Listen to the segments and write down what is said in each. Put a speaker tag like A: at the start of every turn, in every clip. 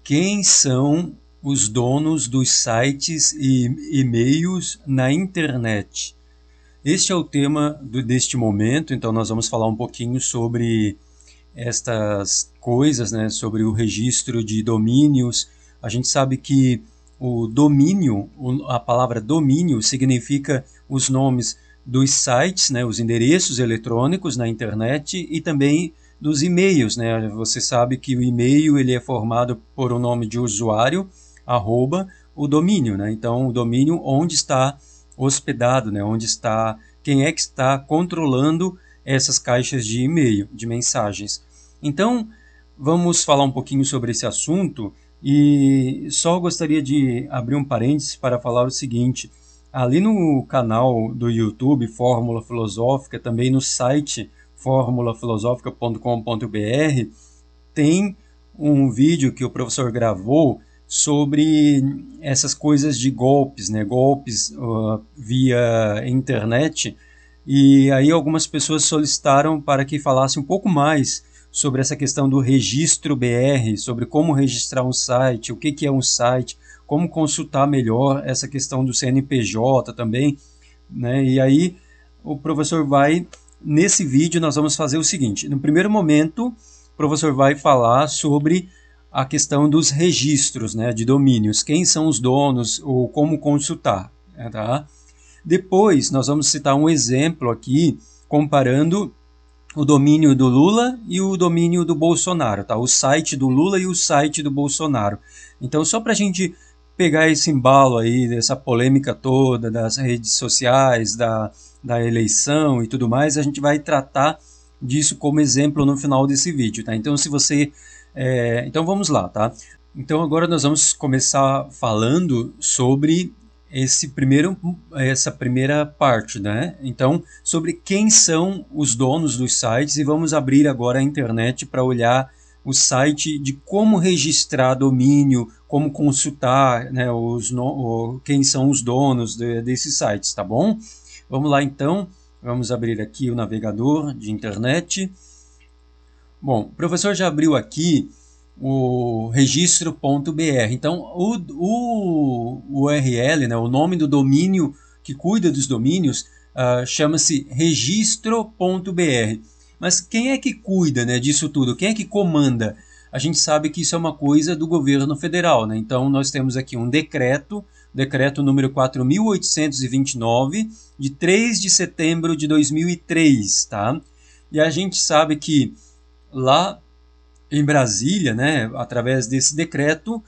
A: Quem são os donos dos sites e e-mails na internet? Este é o tema deste momento, então nós vamos falar um pouquinho sobre estas coisas, né, sobre o registro de domínios. A gente sabe que o domínio, a palavra domínio significa os nomes dos sites, né, os endereços eletrônicos na internet e também dos e-mails, né? Você sabe que o e-mail ele é formado por um nome de usuário, arroba, o domínio, né? Então, o domínio onde está hospedado, né? Onde está, quem é que está controlando essas caixas de e-mail, de mensagens. Então, vamos falar um pouquinho sobre esse assunto e só gostaria de abrir um parênteses para falar o seguinte: ali no canal do YouTube Fórmula Filosófica, também no site formulafilosofica.com.br, tem um vídeo que o professor gravou sobre essas coisas de golpes, né? Golpes via internet. E aí algumas pessoas solicitaram para que falasse um pouco mais sobre essa questão do registro BR, sobre como registrar um site, o que é um site, como consultar melhor essa questão do CNPJ também, né? E aí o professor vai, nesse vídeo nós vamos fazer o seguinte: no primeiro momento, o professor vai falar sobre a questão dos registros, né, de domínios, quem são os donos ou como consultar, tá? Depois, nós vamos citar um exemplo aqui, comparando o domínio do Lula e o domínio do Bolsonaro, tá? O site do Lula e o site do Bolsonaro. Então, só para a gente pegar esse embalo aí, dessa polêmica toda, das redes sociais, da eleição e tudo mais, a gente vai tratar disso como exemplo no final desse vídeo, tá? Então, se você... então, vamos lá, tá? Então, agora nós vamos começar falando sobre essa primeira parte, né? Então, sobre quem são os donos dos sites, e vamos abrir agora a internet para olhar o site de como registrar domínio, como consultar, né, quem são os donos desses sites, tá bom? Vamos lá então, vamos abrir aqui o navegador de internet. Bom, o professor já abriu aqui o registro.br. Então, o URL, né, o nome do domínio que cuida dos domínios, chama-se registro.br. Mas quem é que cuida, né, disso tudo? Quem é que comanda? A gente sabe que isso é uma coisa do governo federal, né? Então, nós temos aqui um decreto número 4.829, de 3 de setembro de 2003, tá? E a gente sabe que lá em Brasília, né, através desse decreto,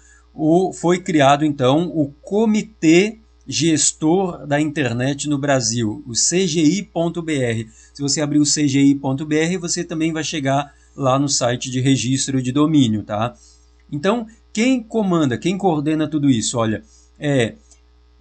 A: foi criado então o Comitê Gestor da Internet no Brasil, o CGI.br. Se você abrir o CGI.br, você também vai chegar lá no site de registro de domínio, tá? Então, quem comanda, quem coordena tudo isso? Olha, é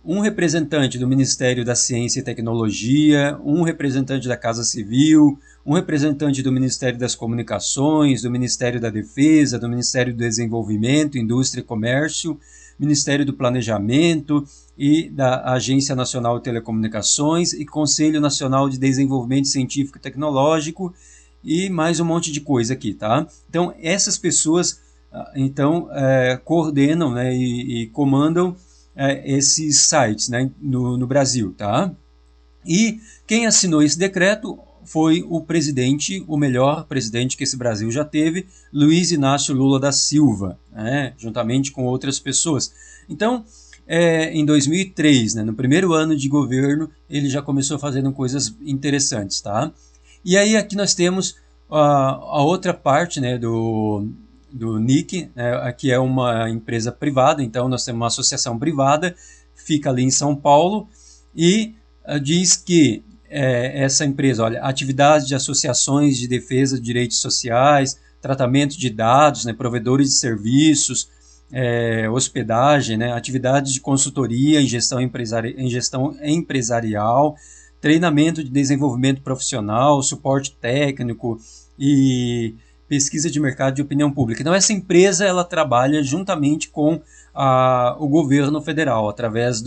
A: um representante do Ministério da Ciência e Tecnologia, um representante da Casa Civil, um representante do Ministério das Comunicações, do Ministério da Defesa, do Ministério do Desenvolvimento, Indústria e Comércio, Ministério do Planejamento e da Agência Nacional de Telecomunicações e Conselho Nacional de Desenvolvimento Científico e Tecnológico e mais um monte de coisa aqui, tá? Então, essas pessoas coordenam, né, e comandam esses sites, né, no Brasil, tá? E quem assinou esse decreto foi o presidente, o melhor presidente que esse Brasil já teve, Luiz Inácio Lula da Silva, né, juntamente com outras pessoas. Então, em 2003, né, no primeiro ano de governo, ele já começou fazendo coisas interessantes, tá? E aí aqui nós temos a outra parte, né, do NIC, né, que é uma empresa privada. Então nós temos uma associação privada, fica ali em São Paulo, e diz que essa empresa, olha, atividades de associações de defesa de direitos sociais, tratamento de dados, né, provedores de serviços, hospedagem, né, atividades de consultoria em gestão empresarial, treinamento de desenvolvimento profissional, suporte técnico e pesquisa de mercado de opinião pública. Então essa empresa ela trabalha juntamente com o governo federal através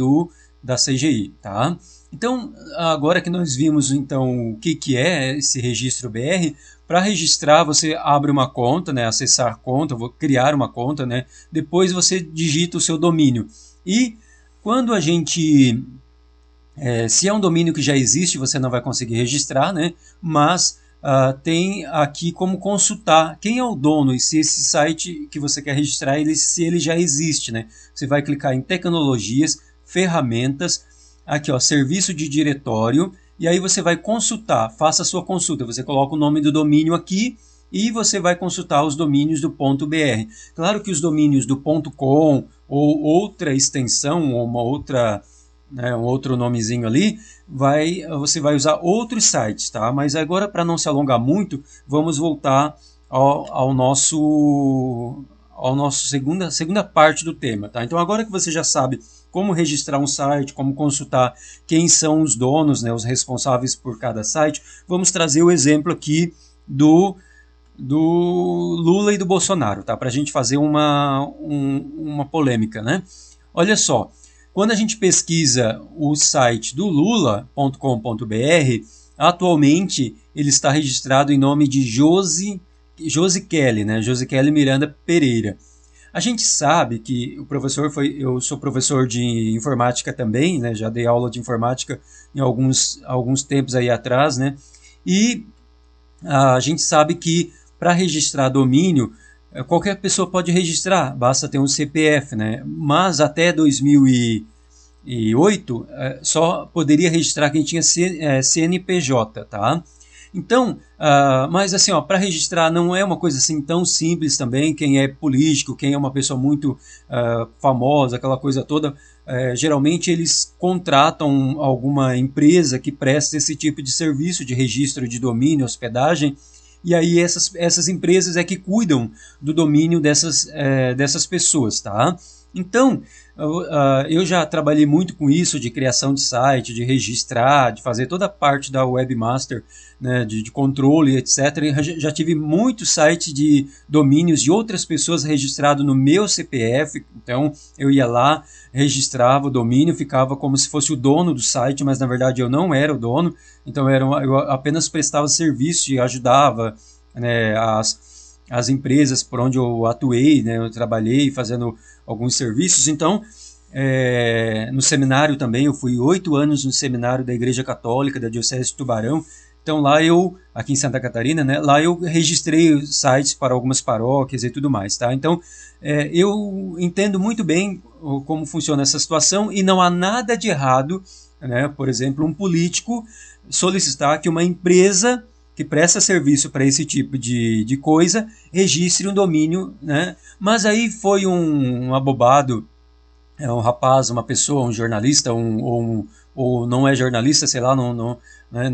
A: da CGI, tá? Então agora que nós vimos então o que é esse registro BR, Para registrar, você abre uma conta, né? Acessar conta, vou criar uma conta, né? Depois você digita o seu domínio. E quando a gente... se é um domínio que já existe, você não vai conseguir registrar, né? Mas tem aqui como consultar quem é o dono e se esse site que você quer registrar, se ele já existe, né? Você vai clicar em tecnologias, ferramentas, aqui ó, serviço de diretório, e aí você vai consultar, faça a sua consulta, você coloca o nome do domínio aqui e você vai consultar os domínios do .br. Claro que os domínios do .com ou outra extensão ou uma outra... um outro nomezinho ali, você vai usar outros sites, tá? Mas agora, para não se alongar muito, vamos voltar ao nosso segunda parte do tema, tá? Então, agora que você já sabe como registrar um site, como consultar quem são os donos, né, os responsáveis por cada site, vamos trazer o exemplo aqui do Lula e do Bolsonaro, tá? Para a gente fazer uma polêmica, né? Olha só, quando a gente pesquisa o site do lula.com.br, atualmente ele está registrado em nome de Josi Kelly, né? Josi Kelly Miranda Pereira. A gente sabe que eu sou professor de informática também, né? Já dei aula de informática em alguns tempos aí atrás, né? E a gente sabe que para registrar domínio, qualquer pessoa pode registrar, basta ter um CPF, né? Mas até 2008 só poderia registrar quem tinha CNPJ, tá? Então, mas assim, para registrar não é uma coisa assim tão simples também. Quem é político, quem é uma pessoa muito famosa, aquela coisa toda, geralmente eles contratam alguma empresa que presta esse tipo de serviço de registro de domínio, hospedagem, e aí essas empresas é que cuidam do domínio dessas pessoas, tá? Então, eu já trabalhei muito com isso, de criação de site, de registrar, de fazer toda a parte da webmaster, né, de controle, etc. E já tive muitos sites de domínios de outras pessoas registrados no meu CPF, então eu ia lá, registrava o domínio, ficava como se fosse o dono do site, mas na verdade eu não era o dono, então eu apenas prestava serviço e ajudava, né, as empresas por onde eu atuei, né, eu trabalhei fazendo alguns serviços. Então, no seminário também, eu fui 8 anos no seminário da Igreja Católica da Diocese de Tubarão. Então lá aqui em Santa Catarina, né, lá eu registrei sites para algumas paróquias e tudo mais, tá? Então, eu entendo muito bem como funciona essa situação e não há nada de errado, né, por exemplo, um político solicitar que uma empresa que presta serviço para esse tipo de coisa registre um domínio, né? Mas aí foi um abobado, um rapaz, uma pessoa, um jornalista, ou não é jornalista, sei lá, não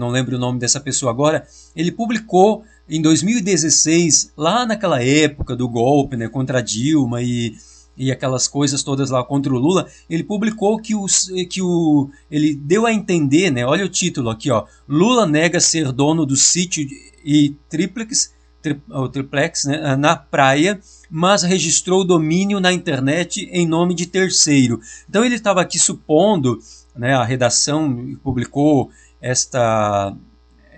A: lembro o nome dessa pessoa agora. Ele publicou em 2016, lá naquela época do golpe, né, contra a Dilma e aquelas coisas todas lá contra o Lula, ele publicou ele deu a entender, né, olha o título aqui, ó, Lula nega ser dono do sítio e triplex, né, na praia, mas registrou o domínio na internet em nome de terceiro. Então ele estava aqui supondo, né, a redação publicou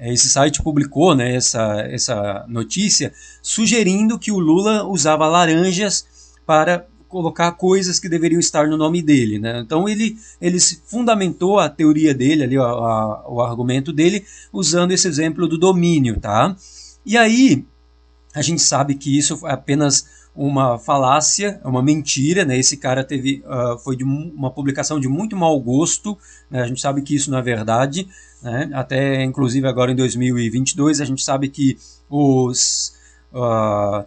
A: esse site publicou, né, essa notícia, sugerindo que o Lula usava laranjas para colocar coisas que deveriam estar no nome dele, né? Então ele fundamentou a teoria dele, ali, o argumento dele, usando esse exemplo do domínio, tá? E aí a gente sabe que isso é apenas uma falácia, uma mentira, né? Esse cara foi de uma publicação de muito mau gosto, né? A gente sabe que isso não é verdade, né? Até inclusive agora em 2022 a gente sabe que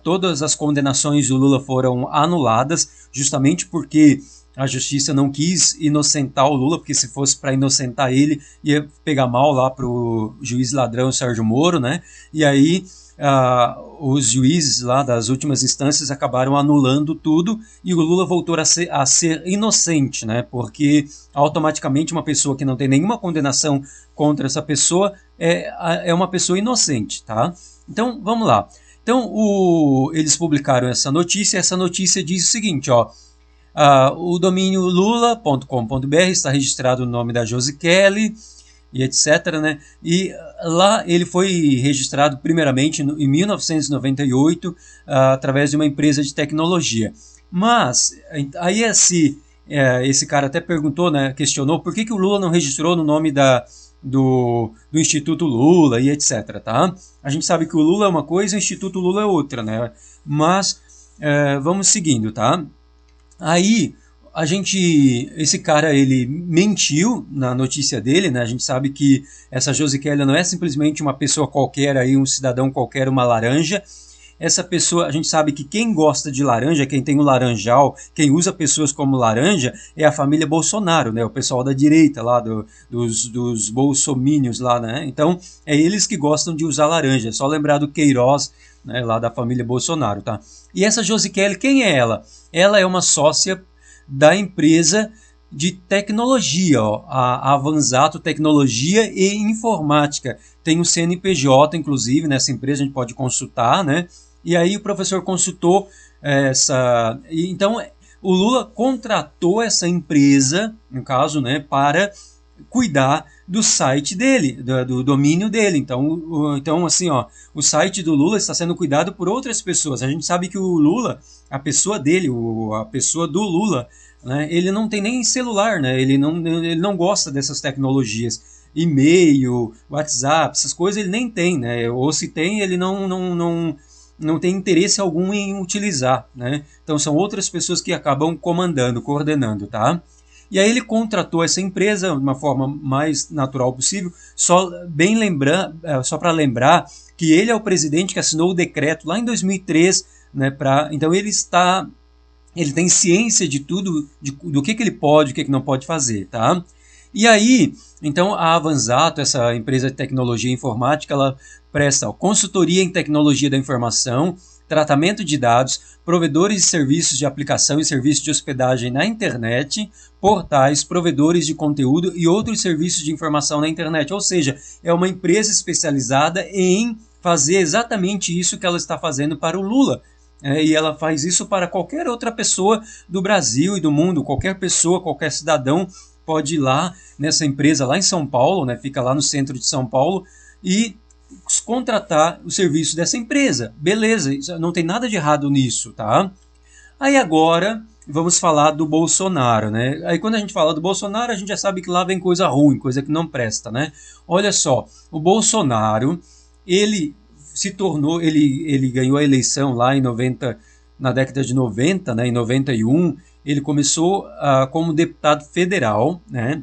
A: todas as condenações do Lula foram anuladas, justamente porque a justiça não quis inocentar o Lula, porque se fosse para inocentar ele, ia pegar mal lá para o juiz ladrão Sérgio Moro, né? E aí os juízes lá das últimas instâncias acabaram anulando tudo e o Lula voltou a ser inocente, né? Porque automaticamente uma pessoa que não tem nenhuma condenação contra essa pessoa é uma pessoa inocente, tá? Então, vamos lá. Então, eles publicaram essa notícia diz o seguinte, ó, o domínio lula.com.br está registrado no nome da Josi Kelly, e etc., né? E lá ele foi registrado primeiramente em 1998 através de uma empresa de tecnologia. Mas aí esse cara até perguntou, né, questionou por que o Lula não registrou no nome do Instituto Lula e etc. Tá? A gente sabe que o Lula é uma coisa e o Instituto Lula é outra, né? Mas vamos seguindo, tá? Aí esse cara ele mentiu na notícia dele, né? A gente sabe que essa Josi-Kelly não é simplesmente uma pessoa qualquer aí, um cidadão qualquer, uma laranja. Essa pessoa, a gente sabe que quem gosta de laranja, quem tem o laranjal, quem usa pessoas como laranja, é a família Bolsonaro, né? O pessoal da direita lá, dos bolsomínios lá, né? Então, é eles que gostam de usar laranja. É só lembrar do Queiroz, né? Lá da família Bolsonaro, tá? E essa Josi-Kelly, quem é ela? Ela é uma sócia da empresa de tecnologia, ó, a Avanzato Tecnologia e Informática. Tem o CNPJ, inclusive, nessa empresa, a gente pode consultar, né? E aí o professor consultou essa... Então, o Lula contratou essa empresa, no caso, né, para cuidar do site dele, do domínio dele. Então, assim, ó, o site do Lula está sendo cuidado por outras pessoas. A gente sabe que o Lula, a pessoa dele, a pessoa do Lula, né, ele não tem nem celular, né? Ele não gosta dessas tecnologias. E-mail, WhatsApp, essas coisas ele nem tem, né? Ou se tem, ele não tem interesse algum em utilizar, né? Então são outras pessoas que acabam comandando, coordenando, tá? E aí ele contratou essa empresa de uma forma mais natural possível, só para lembrar que ele é o presidente que assinou o decreto lá em 2003, né? Então ele tem ciência de tudo, do que ele pode, o que não pode fazer, tá? E aí, então a Avanzato, essa empresa de tecnologia informática, ela presta consultoria em tecnologia da informação, tratamento de dados, provedores de serviços de aplicação e serviços de hospedagem na internet, portais, provedores de conteúdo e outros serviços de informação na internet. Ou seja, é uma empresa especializada em fazer exatamente isso que ela está fazendo para o Lula. E ela faz isso para qualquer outra pessoa do Brasil e do mundo. Qualquer pessoa, qualquer cidadão pode ir lá nessa empresa lá em São Paulo, né, fica lá no centro de São Paulo, e contratar o serviço dessa empresa. Beleza, não tem nada de errado nisso, tá? Aí agora vamos falar do Bolsonaro, né? Aí quando a gente fala do Bolsonaro, a gente já sabe que lá vem coisa ruim, coisa que não presta, né? Olha só, o Bolsonaro, ele ele ganhou a eleição lá na década de 90, né, em 91, ele começou como deputado federal, né?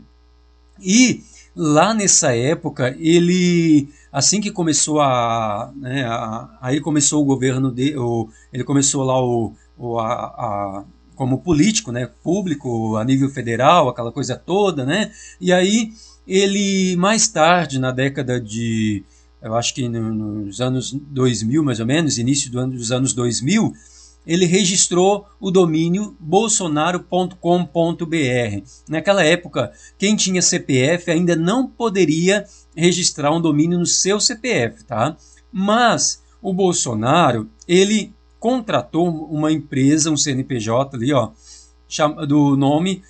A: E lá nessa época, assim que começou aí começou o governo ele começou lá como político, né, público a nível federal, aquela coisa toda, né? E aí ele mais tarde, na década de, eu acho que nos anos 2000 mais ou menos, início dos anos 2000, ele registrou o domínio bolsonaro.com.br. Naquela época, quem tinha CPF ainda não poderia registrar um domínio no seu CPF, tá? Mas o Bolsonaro, ele contratou uma empresa, um CNPJ ali, ó, do nome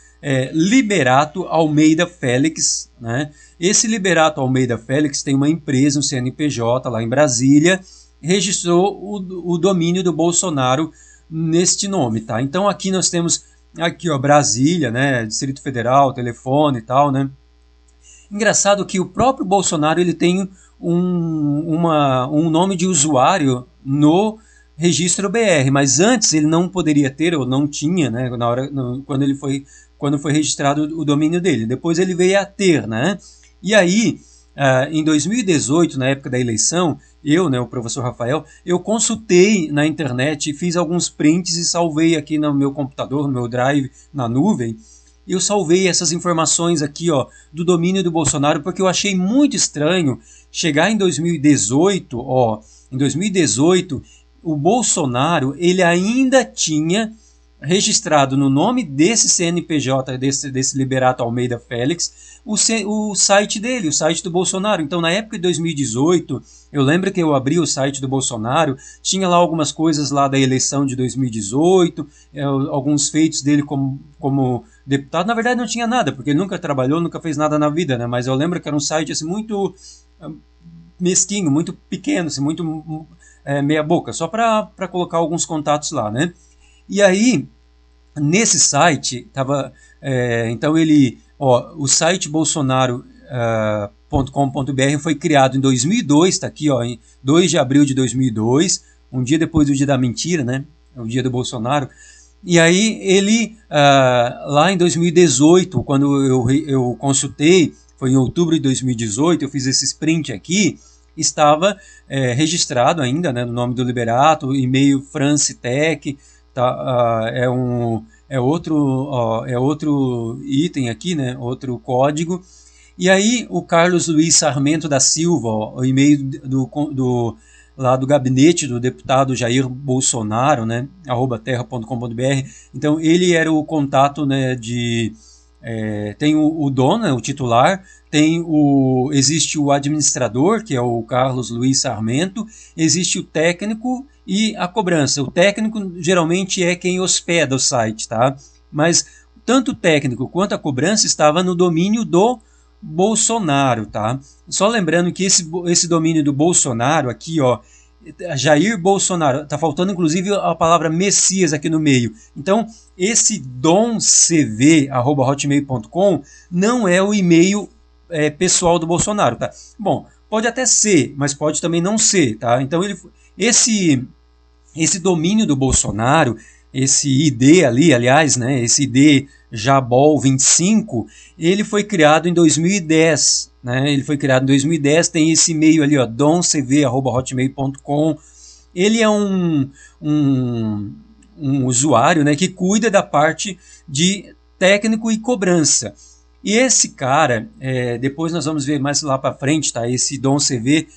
A: Liberato Almeida Félix, né? Esse Liberato Almeida Félix tem uma empresa, um CNPJ lá em Brasília, registrou o domínio do Bolsonaro neste nome, tá? Então aqui nós temos aqui, ó, Brasília, né, Distrito Federal, telefone e tal, né? Engraçado que o próprio Bolsonaro ele tem um nome de usuário no registro BR, mas antes ele não poderia ter ou não tinha, né, quando foi registrado o domínio dele. Depois ele veio a ter, né? E aí, em 2018, na época da eleição, eu, né, o professor Rafael, eu consultei na internet, fiz alguns prints e salvei aqui no meu computador, no meu drive, na nuvem. Eu salvei essas informações aqui, ó, do domínio do Bolsonaro, porque eu achei muito estranho chegar em 2018, ó, em 2018, o Bolsonaro, ele ainda tinha registrado no nome desse CNPJ, desse Liberato Almeida Félix, o site dele, o site do Bolsonaro. Então, na época de 2018, eu lembro que eu abri o site do Bolsonaro, tinha lá algumas coisas lá da eleição de 2018, alguns feitos dele como deputado. Na verdade, não tinha nada, porque ele nunca trabalhou, nunca fez nada na vida, né? Mas eu lembro que era um site assim, muito mesquinho, muito pequeno, assim, muito meia boca, só para colocar alguns contatos lá, né? E aí, nesse site, então o site bolsonaro.com.br foi criado em 2002, está aqui, ó, em 2 de abril de 2002, um dia depois do dia da mentira, né? O dia do Bolsonaro. E aí ele, lá em 2018, quando eu consultei, foi em outubro de 2018, eu fiz esse sprint aqui, estava registrado ainda, né, no nome do Liberato, e-mail Francitech, tá, é outro item aqui, né, outro código. E aí o Carlos Luiz Sarmento da Silva, ó, o e-mail lá do gabinete do deputado Jair Bolsonaro, né, @terra.com.br. Então ele era o contato, né, tem o dono, né, o titular, existe o administrador, que é o Carlos Luiz Sarmento, existe o técnico e a cobrança. O técnico geralmente é quem hospeda o site, tá? Mas tanto o técnico quanto a cobrança estava no domínio do Bolsonaro, tá? Só lembrando que esse domínio do Bolsonaro aqui, ó, Jair Bolsonaro, tá faltando inclusive a palavra Messias aqui no meio. Então, esse domcv@hotmail.com não é o e-mail pessoal do Bolsonaro, tá? Bom, pode até ser, mas pode também não ser, tá? Então, esse domínio do Bolsonaro, esse ID ali, aliás, né, esse ID Jabol 25, ele foi criado em 2010, né? Ele foi criado em 2010, tem esse e-mail ali, ó, domcv@hotmail.com. Ele é um usuário, né, que cuida da parte de técnico e cobrança. E esse cara, depois nós vamos ver mais lá para frente, tá? Esse Dom CV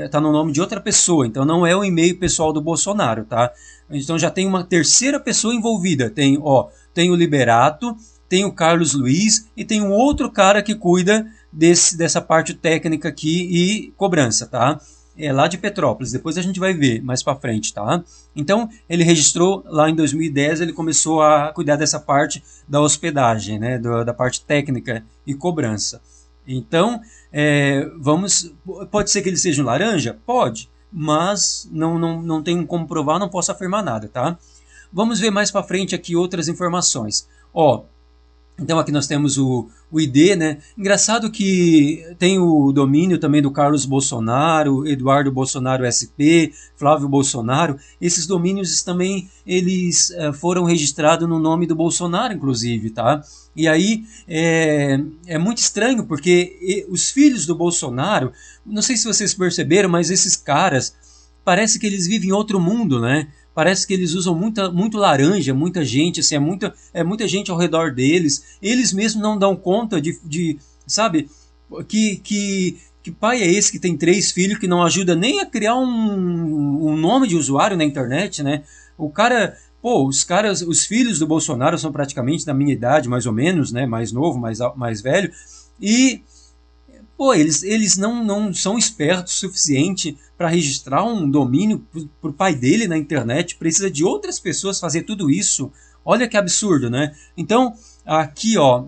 A: tá no nome de outra pessoa, então não é o e-mail pessoal do Bolsonaro, tá? Então já tem uma terceira pessoa envolvida. Tem o Liberato, tem o Carlos Luiz e tem um outro cara que cuida dessa parte técnica aqui e cobrança, tá? É lá de Petrópolis, depois a gente vai ver mais para frente, tá? Então, ele registrou lá em 2010, ele começou a cuidar dessa parte da hospedagem, né, da parte técnica e cobrança. Então, pode ser que ele seja um laranja? Pode, mas não tenho como provar, não posso afirmar nada, tá? Vamos ver mais para frente aqui outras informações. Então aqui nós temos o ID, né? Engraçado que tem o domínio também do Carlos Bolsonaro, Eduardo Bolsonaro SP, Flávio Bolsonaro. Esses domínios também eles foram registrados no nome do Bolsonaro, inclusive, tá? E aí é muito estranho porque os filhos do Bolsonaro, não sei se vocês perceberam, mas esses caras parece que eles vivem em outro mundo, né? Parece que eles usam muito laranja, muita gente, assim, muita gente ao redor deles. Eles mesmos não dão conta sabe, que pai é esse que tem 3 filhos que não ajuda nem a criar um nome de usuário na internet, né? O cara, os filhos do Bolsonaro são praticamente da minha idade, mais ou menos, né? Mais novo, mais velho. E eles não são espertos o suficiente para registrar um domínio para o pai dele na internet. Precisa de outras pessoas fazer tudo isso. Olha que absurdo, né? Então, aqui, ó,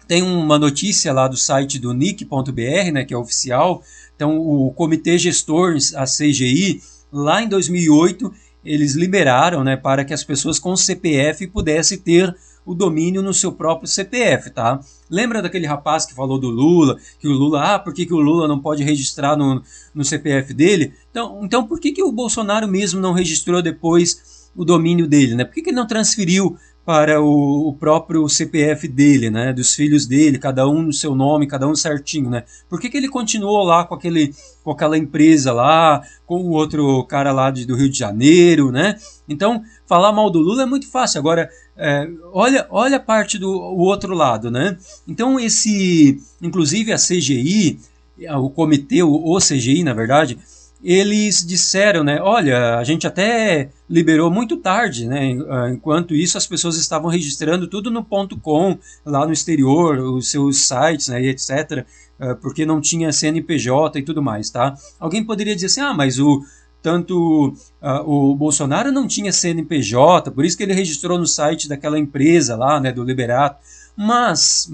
A: tem uma notícia lá do site do nic.br, né, que é oficial. Então, o Comitê Gestor, a CGI, lá em 2008, eles liberaram, né, para que as pessoas com CPF pudessem ter o domínio no seu próprio CPF, tá? Lembra daquele rapaz que falou do Lula, que o Lula, por que o Lula não pode registrar no CPF dele? Então por que o Bolsonaro mesmo não registrou depois o domínio dele, né? Por que ele não transferiu para o próprio CPF dele, né? Dos filhos dele, cada um no seu nome, cada um certinho, né? Por que ele continuou lá com aquela empresa lá, com o outro cara lá do Rio de Janeiro, né? Então, falar mal do Lula é muito fácil. Agora, olha a parte do outro lado, né? Então, inclusive a CGI, o comitê, o CGI, na verdade, eles disseram, né, olha, a gente até liberou muito tarde, né, enquanto isso as pessoas estavam registrando tudo no .com, lá no exterior, os seus sites, né, e etc., porque não tinha CNPJ e tudo mais, tá? Alguém poderia dizer assim, mas o Bolsonaro não tinha CNPJ, por isso que ele registrou no site daquela empresa lá, né, do Liberato, mas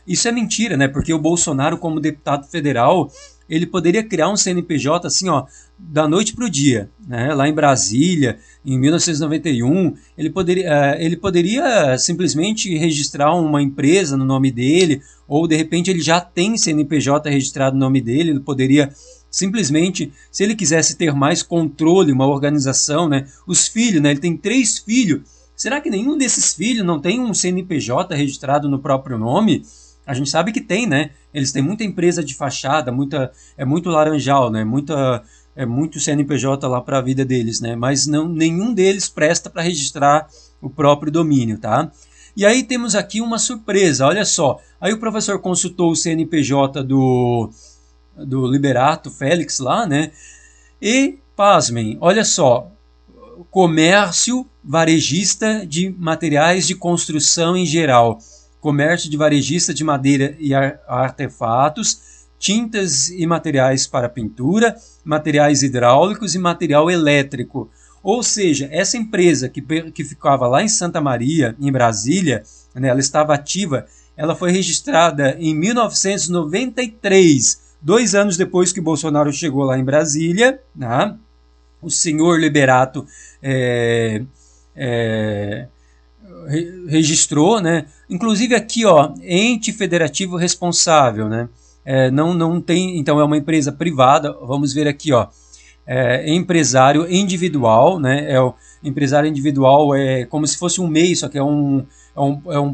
A: isso é mentira, né? Porque o Bolsonaro, como deputado federal, ele poderia criar um CNPJ assim, ó, da noite para o dia, né? Lá em Brasília, em 1991, ele poderia simplesmente registrar uma empresa no nome dele, ou de repente ele já tem CNPJ registrado no nome dele, ele poderia simplesmente, se ele quisesse ter mais controle, uma organização, né? Os filhos, né? Ele tem 3 filhos. Será que nenhum desses filhos não tem um CNPJ registrado no próprio nome? A gente sabe que tem, né? Eles têm muita empresa de fachada, é muito laranjal, né? É muito CNPJ lá para a vida deles, né? Mas nenhum deles presta para registrar o próprio domínio, tá? E aí temos aqui uma surpresa, olha só. Aí o professor consultou o CNPJ do Liberato Félix lá, né? E, pasmem, olha só, comércio varejista de materiais de construção em geral, comércio de varejista de madeira e artefatos, tintas e materiais para pintura, materiais hidráulicos e material elétrico. Ou seja, essa empresa que ficava lá em Santa Maria, em Brasília, né, ela estava ativa, ela foi registrada em 1993, 2 anos depois que Bolsonaro chegou lá em Brasília, né? O senhor Liberato registrou, né? Inclusive aqui, ó, ente federativo responsável, né? Não tem, então é uma empresa privada. Vamos ver aqui, ó, empresário individual, né? O empresário individual é como se fosse um MEI, só que é um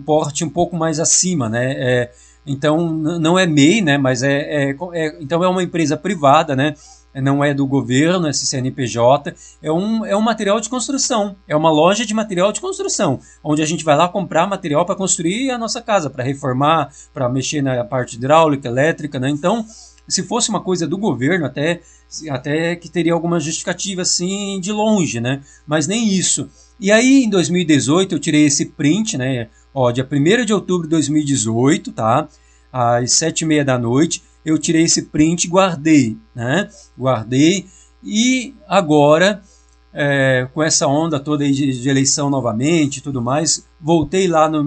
A: porte um pouco mais acima, né? Então não é MEI, né? Mas então é uma empresa privada, né? Não é do governo, esse CNPJ, é um material de construção, é uma loja de material de construção, onde a gente vai lá comprar material para construir a nossa casa, para reformar, para mexer na parte hidráulica, elétrica, né? Então, se fosse uma coisa do governo, até que teria alguma justificativa assim de longe, né? Mas nem isso. E aí, em 2018, eu tirei esse print, né? Ó, dia 1º de outubro de 2018, tá? Às 7h30 da noite, eu tirei esse print e guardei, né? Guardei e agora, com essa onda toda aí de eleição novamente e tudo mais, voltei lá na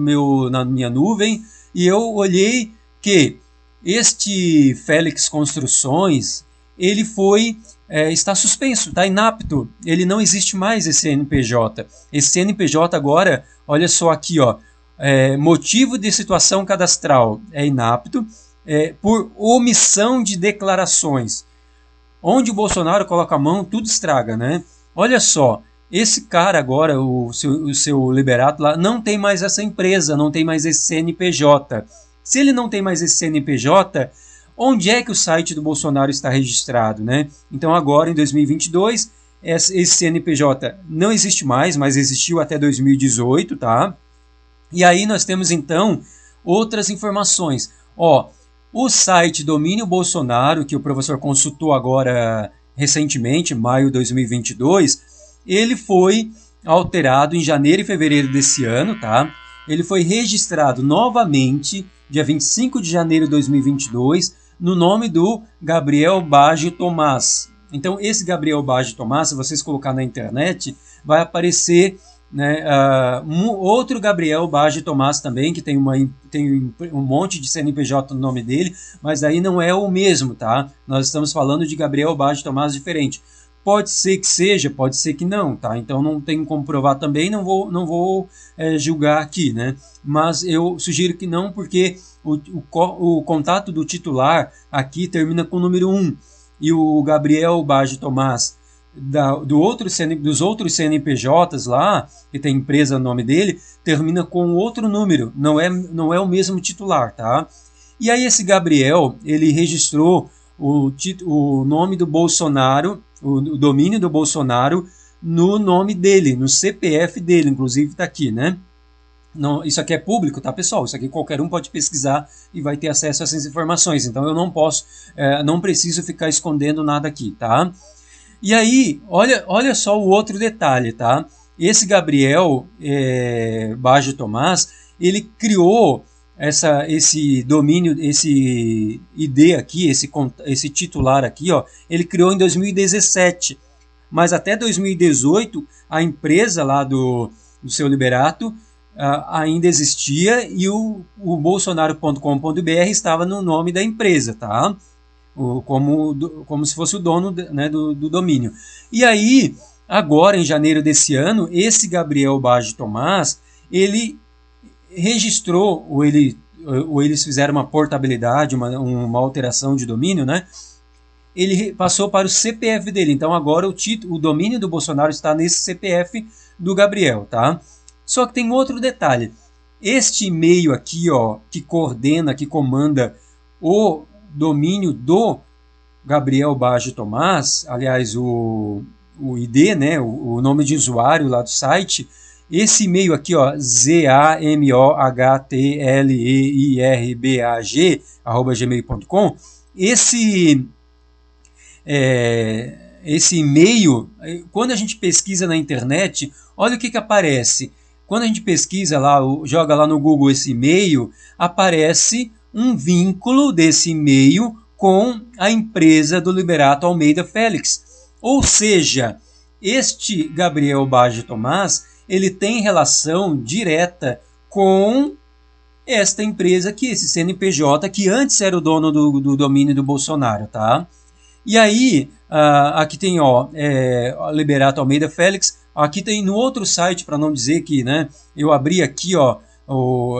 A: minha nuvem e eu olhei que este Félix Construções, ele está suspenso, está inapto, ele não existe mais esse CNPJ. Esse CNPJ agora, olha só aqui, ó, motivo de situação cadastral é inapto, por omissão de declarações. Onde o Bolsonaro coloca a mão, tudo estraga, né? Olha só, esse cara agora, o seu Liberato lá, não tem mais essa empresa, não tem mais esse CNPJ. Se ele não tem mais esse CNPJ, onde é que o site do Bolsonaro está registrado, né? Então agora, em 2022, esse CNPJ não existe mais, mas existiu até 2018, tá? E aí nós temos então outras informações. Ó, o site Domínio Bolsonaro, que o professor consultou agora recentemente, maio de 2022, ele foi alterado em janeiro e fevereiro desse ano, tá? Ele foi registrado novamente, dia 25 de janeiro de 2022, no nome do Gabriel Baggio Tomás. Então, esse Gabriel Baggio Tomás, se vocês colocar na internet, vai aparecer, né, outro Gabriel Baggio Tomás também, que tem um monte de CNPJ no nome dele, mas aí não é o mesmo, tá? Nós estamos falando de Gabriel Baggio Tomás diferente. Pode ser que seja, pode ser que não, tá? Então não tem como provar também, não vou julgar aqui, né? Mas eu sugiro que não, porque o contato do titular aqui termina com o número 1, e o Gabriel Baggio Tomás dos outros CNPJs lá, que tem empresa no nome dele, termina com outro número, não é o mesmo titular, tá? E aí esse Gabriel, ele registrou o nome do Bolsonaro, o domínio do Bolsonaro, no nome dele, no CPF dele, inclusive está aqui, né? Não, isso aqui é público, tá, pessoal? Isso aqui qualquer um pode pesquisar e vai ter acesso a essas informações. Então eu não posso, não preciso ficar escondendo nada aqui, tá? E aí, olha só o outro detalhe, tá? Esse Gabriel Baggio Tomás, ele criou esse domínio, esse ID aqui, esse titular aqui, ó, ele criou em 2017. Mas até 2018, a empresa lá do Seu Liberato ainda existia e o bolsonaro.com.br estava no nome da empresa, tá? Como se fosse o dono, né, do domínio. E aí, agora em janeiro desse ano, esse Gabriel Baggio Tomás, ele registrou, ou eles fizeram uma portabilidade, uma alteração de domínio, né? Ele passou para o CPF dele. Então agora o domínio do Bolsonaro está nesse CPF do Gabriel, tá? Só que tem outro detalhe. Este e-mail aqui, ó, que coordena, que comanda o domínio do Gabriel Baggio Tomás, aliás, o ID, né, o nome de usuário lá do site, esse e-mail aqui, ó, zamohtleirbag@gmail.com, esse e-mail, quando a gente pesquisa na internet, olha o que aparece. Quando a gente pesquisa lá, joga lá no Google esse e-mail, aparece um vínculo desse e-mail com a empresa do Liberato Almeida Félix. Ou seja, este Gabriel Baggio Tomás, ele tem relação direta com esta empresa aqui, esse CNPJ, que antes era o dono do domínio do Bolsonaro, tá? E aí, aqui tem, ó, Liberato Almeida Félix, aqui tem no outro site, para não dizer que, né, eu abri aqui, ó,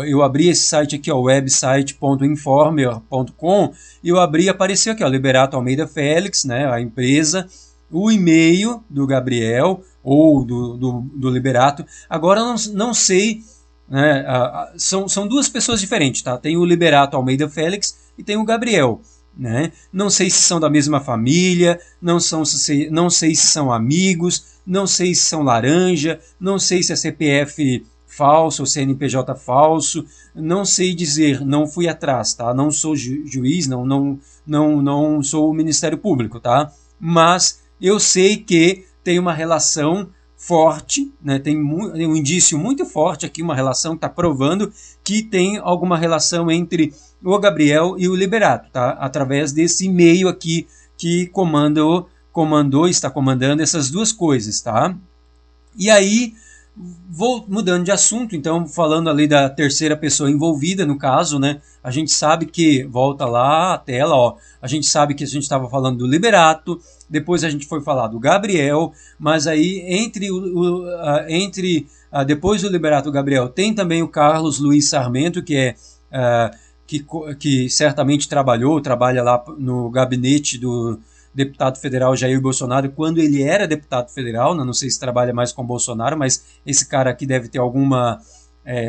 A: eu abri esse site aqui, ó, website.informer.com, e eu abri, apareceu aqui, ó, Liberato Almeida Félix, né, a empresa, o e-mail do Gabriel, ou do Liberato. Agora eu não sei, né, são duas pessoas diferentes, tá? Tem o Liberato Almeida Félix e tem o Gabriel. Né? Não sei se são da mesma família, não sei se são amigos, não sei se são laranja, não sei se é CPF falso ou CNPJ falso, não sei dizer, não fui atrás, tá? Não sou juiz, não sou o Ministério Público, tá? Mas eu sei que tem uma relação forte, né? Tem um indício muito forte aqui, uma relação que está provando que tem alguma relação entre o Gabriel e o Liberato, tá? Através desse e-mail aqui que está comandando essas duas coisas, tá? E aí, vou mudando de assunto, então, falando ali da terceira pessoa envolvida no caso, né? A gente sabe que, volta lá a tela, ó, a gente sabe que a gente estava falando do Liberato, depois a gente foi falar do Gabriel, mas aí depois do Liberato e o Gabriel, tem também o Carlos Luiz Sarmento, que certamente trabalha lá no gabinete do deputado federal Jair Bolsonaro, quando ele era deputado federal, não sei se trabalha mais com o Bolsonaro, mas esse cara aqui deve ter alguma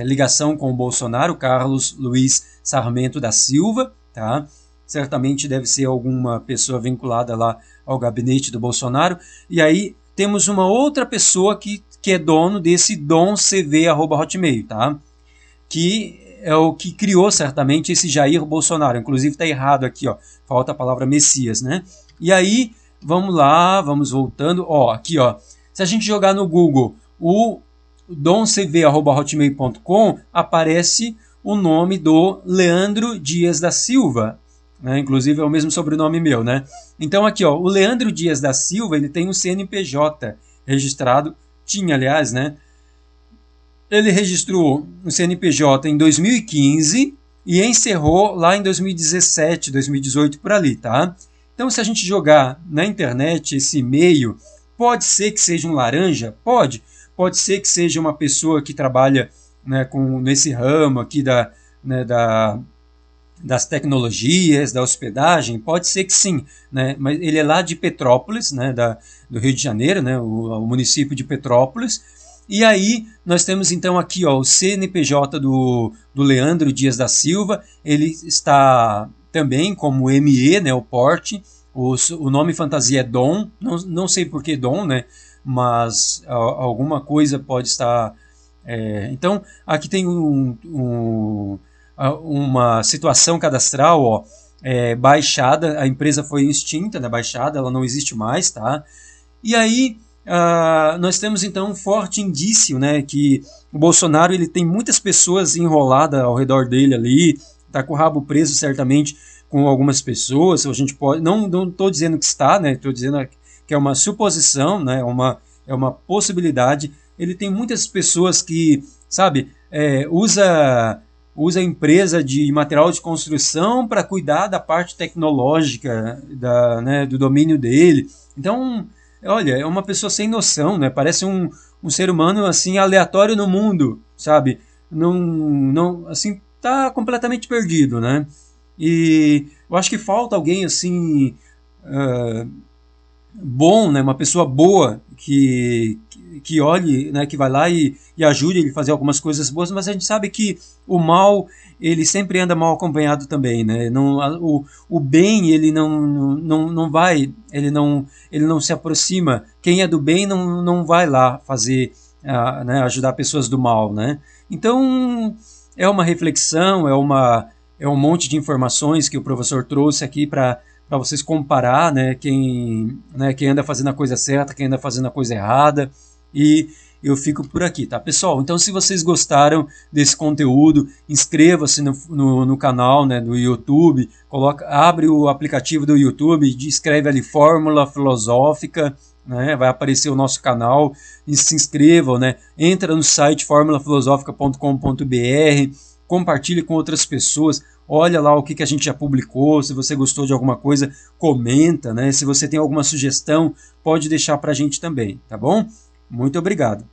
A: ligação com o Bolsonaro, Carlos Luiz Sarmento da Silva, tá? Certamente deve ser alguma pessoa vinculada lá ao gabinete do Bolsonaro. E aí temos uma outra pessoa que é dono desse domcv@hotmail, tá? Que é o que criou certamente esse Jair Bolsonaro. Inclusive está errado aqui, ó, falta a palavra Messias, né? E aí, vamos lá, vamos voltando, ó, aqui, ó, se a gente jogar no Google o domcv@hotmail.com, aparece o nome do Leandro Dias da Silva, né? Inclusive é o mesmo sobrenome meu, né? Então aqui, ó, o Leandro Dias da Silva, ele tem um CNPJ registrado, tinha, aliás, né? Ele registrou o CNPJ em 2015 e encerrou lá em 2017, 2018, por ali, tá? Então, se a gente jogar na internet esse e-mail, pode ser que seja um laranja? Pode. Pode ser que seja uma pessoa que trabalha, né, nesse ramo aqui das tecnologias, da hospedagem, pode ser que sim, né? Mas ele é lá de Petrópolis, né, do Rio de Janeiro, né, o município de Petrópolis. E aí nós temos então aqui, ó, o CNPJ do Leandro Dias da Silva, ele está também como ME, né, o porte, o nome fantasia é Dom, não sei por que Dom, né, mas alguma coisa pode estar Então, aqui tem uma situação cadastral, ó, baixada, a empresa foi extinta, né, baixada, ela não existe mais, tá? E aí, nós temos então um forte indício, né, que o Bolsonaro ele tem muitas pessoas enroladas ao redor dele ali, tá com o rabo preso certamente com algumas pessoas, a gente pode, não estou dizendo que está, né, estou dizendo que é uma suposição, né, é uma possibilidade. Ele tem muitas pessoas que, sabe, usa a empresa de material de construção para cuidar da parte tecnológica né, do domínio dele. Então, olha, é uma pessoa sem noção, né? Parece um ser humano assim aleatório no mundo, sabe? Não, assim, tá completamente perdido, né? E eu acho que falta alguém assim bom, né, uma pessoa boa que olhe, né, que vai lá e ajude ele a fazer algumas coisas boas, mas a gente sabe que o mal ele sempre anda mal acompanhado também, né? Não, o bem ele não vai, ele não se aproxima. Quem é do bem não vai lá fazer, né, ajudar pessoas do mal, né? Então é uma reflexão, é um monte de informações que o professor trouxe aqui para vocês comparar, né, quem anda fazendo a coisa certa, quem anda fazendo a coisa errada, e eu fico por aqui, tá, pessoal? Então, se vocês gostaram desse conteúdo, inscreva-se no canal, né, do YouTube, abre o aplicativo do YouTube, escreve ali Fórmula Filosófica, né, vai aparecer o nosso canal, e se inscrevam, né, entra no site formulafilosófica.com.br, compartilhe com outras pessoas, olha lá o que a gente já publicou, se você gostou de alguma coisa, comenta, né? Se você tem alguma sugestão, pode deixar para a gente também, tá bom? Muito obrigado.